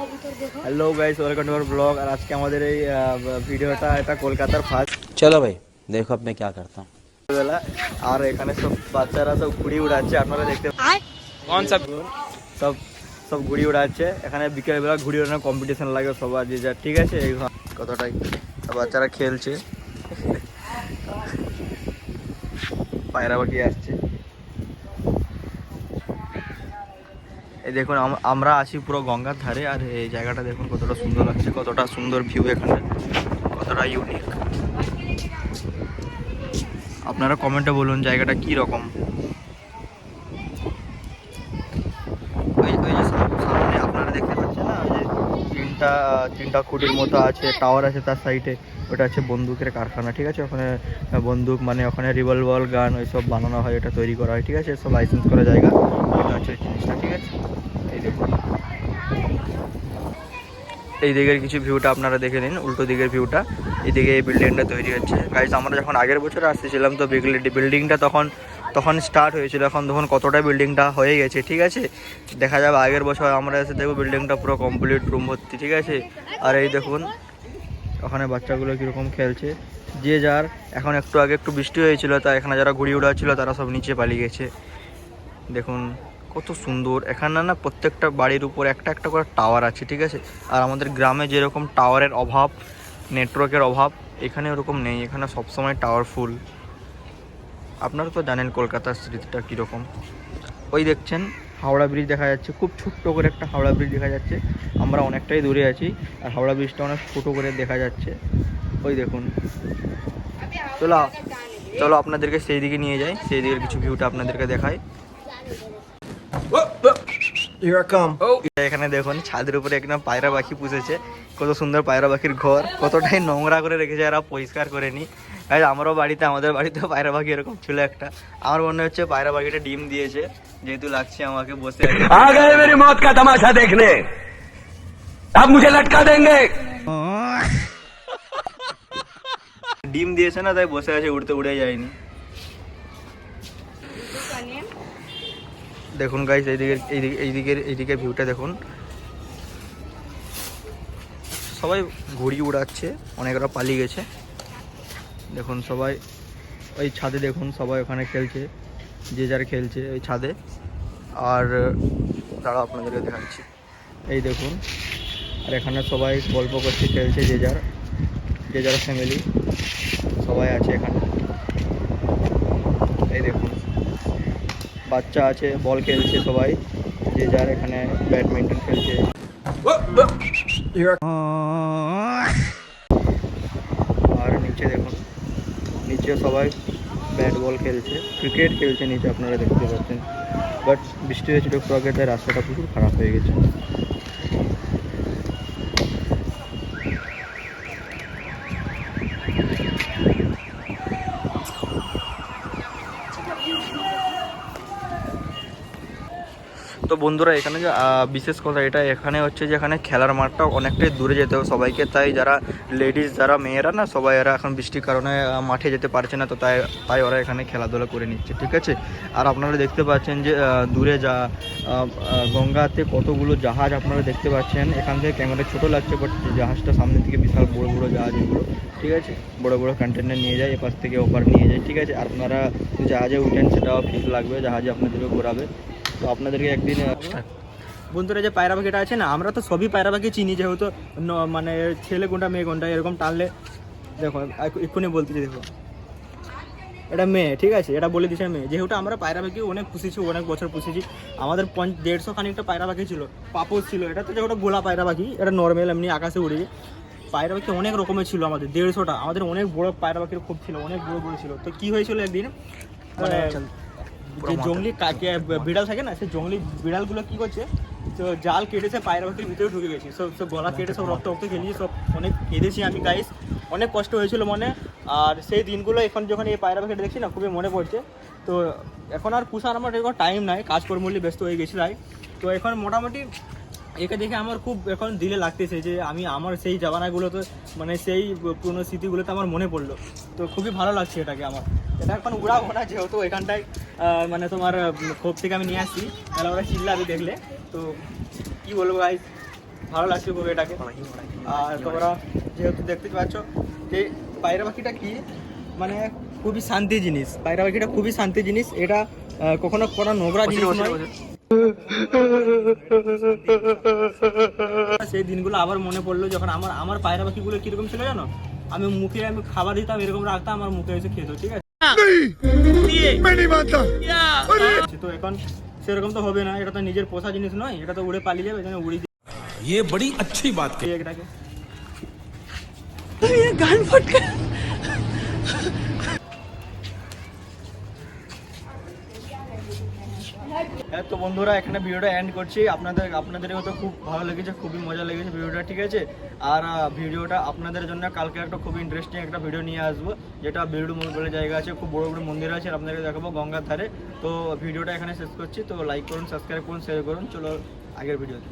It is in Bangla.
Hello guys welcome to our blog. और आज के हमारे এই ভিডিওটা এটা কলকাতার ফার্স্ট चलो भाई देखो अब मैं क्या करता हूँ। বেলা। আর এখানে সব বাচ্চারা সব ঘুড়ি উড়াচ্ছে, আপনারা দেখতে कौन सा সব সব ঘুড়ি উড়াচ্ছে। এখানে বিকেলবেলা ঘুড়ি ওড়ানোর কম্পিটিশন লাগে সবার যে যা, ঠিক আছে। এই কতটাই বাচ্চারা খেলছে, পায়রা পাখি আসছে। এই দেখুন আমরা আছি পুরো গঙ্গার ধারে, আর এই জায়গাটা দেখুন কতটা সুন্দর লাগছে, কতটা সুন্দর ভিউ এখানে, কতটা ইউনিক। আপনারা কমেন্টে বলুন জায়গাটা কি রকম। ওই যে সামনে আপনারা দেখতে পাচ্ছেন না, ওই যে তিনটা খুঁটির মতো আছে, টাওয়ার আছে তার সাইডে, ওটা হচ্ছে বন্দুকের কারখানা, ঠিক আছে। ওখানে বন্দুক মানে ওখানে রিভলভার গান ওইসব বানানো হয়, এটা তৈরি করা হয়, ঠিক আছে। সব লাইসেন্স করা জায়গা, এটা হচ্ছে জিনিসটা, ঠিক আছে। এই দেখুন এই দিকের কিছু ভিউটা আপনারা দেখে নিন, উল্টো দিকের ভিউটা। এদিকে এই বিল্ডিংটা তৈরি হচ্ছে গাইস। আমরা যখন আগের বছর আসতেছিলাম তো বিল্ডিংটা তখন স্টার্ট হয়েছিল, এখন তখন কতটা বিল্ডিংটা হয়ে গেছে, ঠিক আছে। দেখা যাবে আগের বছর আমরা এসে দেখবো বিল্ডিংটা পুরো কমপ্লিট, রুম ভর্তি, ঠিক আছে। আর এই দেখুন ওখানে বাচ্চাগুলো কীরকম খেলছে, যে যার। এখন একটু আগে একটু বৃষ্টি হয়েছিল, তাই এখানে যারা ঘুড়ি উড়াচ্ছিল তারা সব নিচে পালিয়ে গেছে। দেখুন কত সুন্দর। এখানে না প্রত্যেকটা বাড়ির উপর একটা একটা করে টাওয়ার আছে, ঠিক আছে। আর আমাদের গ্রামে যেরকম টাওয়ারের অভাব, নেটওয়ার্কের অভাব, এখানে ওরকম নেই। এখানে সবসময় টাওয়ার ফুল। আপনারা তো জানেন কলকাতার স্মৃতিটা কীরকম। ওই দেখছেন হাওড়া ব্রিজ দেখা যাচ্ছে, খুব ছোট্ট করে একটা হাওড়া ব্রিজ দেখা যাচ্ছে। আমরা অনেকটাই দূরে আছি, আর হাওড়া ব্রিজটা অনেক ছোটো করে দেখা যাচ্ছে। ওই দেখুন, চলো আপনাদেরকে সেই দিকে নিয়ে যাই, সেই দিকের কিছু ভিউটা আপনাদেরকে দেখাই। এখানে দেখুন ছাদের উপরে একটা পায়রা পাখি পুষেছে, কত সুন্দর পায়রা পাখির ঘর, কতটাই নোংরা করে রেখেছে, এরা পরিষ্কার করে নি। আমারও বাড়িতে, আমাদের বাড়িতেও পায়রা পাখি এরকম ছিল একটা। আমার মনে হচ্ছে পায়রা পাখিটা ডিম দিয়েছে, যেহেতু লাগছে আমাকে বসে मेरी मौत का तमाशा देखने अब मुझे लटका देंगे। ডিম দিয়েছে না, তাই বসে আছে, উড়ে যায়নি। দেখুন গাইস এইদিকের ভিউটা দেখুন, সবাই ঘুড়ি উড়াচ্ছে, অনেকরা পালিয়ে গেছে। দেখুন সবাই ওই ছাদে, দেখুন সবাই ওখানে খেলছে, যে যার খেলছে ওই ছাদে। আর দাঁড়াও আপনাদেরকে দেখাচ্ছি, এই দেখুন। আর এখানে সবাই গল্প করছে, খেলছে, যে যার ফ্যামিলি সবাই আছে এখানে। এই দেখুন বাচ্চা আছে, বল খেলছে সবাই, যে যার এখানে ব্যাডমিন্টন খেলছে। আর নিচে দেখুন, নিচে সবাই ব্যাট বল খেলছে, ক্রিকেট খেলছে নিচে, আপনারা দেখতে পাচ্ছেন। বাট বৃষ্টি হয়েছিল একটু আগে, তাই রাস্তাটা প্রচুর খারাপ হয়ে গেছে। তো বন্ধুরা এখানে যে বিশেষ কথা এটা এখানে হচ্ছে যে এখানে খেলার মাঠটা অনেকটাই দূরে যেতে হবে সবাইকে, তাই যারা লেডিস, যারা মেয়েরা না, সবাই এরা এখন বৃষ্টির কারণে মাঠে যেতে পারছে না, তো তাই ওরা এখানে খেলাধুলা করে নিচ্ছে, ঠিক আছে। আর আপনারা দেখতে পাচ্ছেন যে দূরে গঙ্গাতে কতগুলো জাহাজ আপনারা দেখতে পাচ্ছেন। এখান থেকে ক্যামেরা ছোটো লাগছে, বাট জাহাজটা সামনে থেকে বিশাল বড় বড় জাহাজ এগুলো, ঠিক আছে। বড় বড় কন্টেনার নিয়ে যায়, এপাশ থেকে ওপার নিয়ে যায়, ঠিক আছে। আর আপনারা জাহাজে উঠেন, সেটাও ফিস লাগবে, জাহাজে আপনাদেরকে ঘোরাবে। তো আপনাদেরকে একদিন বন্ধুরা যে পায়রা পাখিটা আছে না, আমরা তো সবই পায়রা পাখি চিনি, যেহেতু মানে ছেলে কোনটা মেয়ে কোনটা এরকম টানলে, দেখো এক্ষুনি বলতেছি, দেখো এটা মেয়ে, ঠিক আছে, এটা বলে দিচ্ছে মেয়ে। যেহেতু আমরা পায়রা পাখি অনেক পুষেছি, অনেক বছর পুষেছি, আমাদের 150 খানিকটা পায়রা পাখি ছিল, পাপোশ ছিল। এটা তো যেটা গোলা পায়রা পাখি, এটা নর্মাল এমনি আকাশে উড়ে। পায়রা পাখি অনেক রকমের ছিল আমাদের, 150টা। আমাদের অনেক বড় পায়রা পাখির খুব ছিল, অনেক বড় বড় ছিল। তো কি হয়েছিল একদিন, মানে যে জঙ্গলি বিড়াল থাকে না, সেই জঙ্গলি বিড়ালগুলো কি করছে, তো জাল কেটেছে পায়রা পাখির ভিতরে ঢুকে গেছি, সব গলা কেটে সব রক্ত খেলিয়ে সব অনেক কেঁদেছি আমি গাইস, অনেক কষ্ট হয়েছিল মনে। আর সেই দিনগুলো এখন যখন এই পায়রা পাখিটা দেখছি না, খুবই মনে পড়ছে। তো এখন আর পুষার আমার এরকম টাইম নাই, কাজকর্মলি ব্যস্ত হয়ে গেছি তাই। তো এখন মোটামুটি একে দেখে আমার খুব এখন দিলে লাগতেছে যে আমি আমার সেই জামানাগুলোতে, মানে সেই পুরোনো স্মৃতিগুলোতে আমার মনে পড়লো। তো খুবই ভালো লাগছে এটাকে আমার। এটা এখন উড়াবো না, যেহেতু এখানটায় মানে তোমার খোপ থেকে আমি নিয়ে আসছি, তাহলে ওরা চিল্লাবে দেখলে। তো কী বলবো গাইস, ভালো লাগছে খুব এটাকে। আর তোমরা যেহেতু দেখতে পাচ্ছ যে পায়রা পাখিটা কি মানে খুবই শান্তি জিনিস, পায়রা পাখিটা খুবই শান্তি জিনিস, এটা কখনো কোনো নোংরা জিনিস নয়। সেই দিনগুলো আবার মনে পড়লো যখন আমার পায়রা পাখিগুলো কিরকম ছিল জানো, আমি খাবার দিতাম এরকম রাখতাম, আমার মুখে এসে খেতো, ঠিক আছে। তো এখন সেরকম তো হবে না, এটা তো নিজের পোষা জিনিস নয়, এটা তো উড়ে পালিয়ে যাবে, যেন উড়ি ये बड़ी अच्छी बात দিয়ে এটাকে। হ্যাঁ, তো বন্ধুরা এখানে ভিডিওটা এন্ড করছি। আপনাদের হয়তো খুব ভালো লেগেছে, খুবই মজা লেগেছে ভিডিওটা, ঠিক আছে। আর ভিডিওটা আপনাদের জন্য কালকে একটা খুব ইন্টারেস্টিং একটা ভিডিও নিয়ে আসবো, যেটা বিরুডু বলে জায়গা আছে, খুব বড় বড় মন্দির আছে, আপনাদেরকে দেখাবো গঙ্গার ধারে। তো ভিডিওটা এখানে শেষ করছি। তো লাইক করুন, সাবস্ক্রাইব করুন, শেয়ার করুন। চলো আগের ভিডিওতে।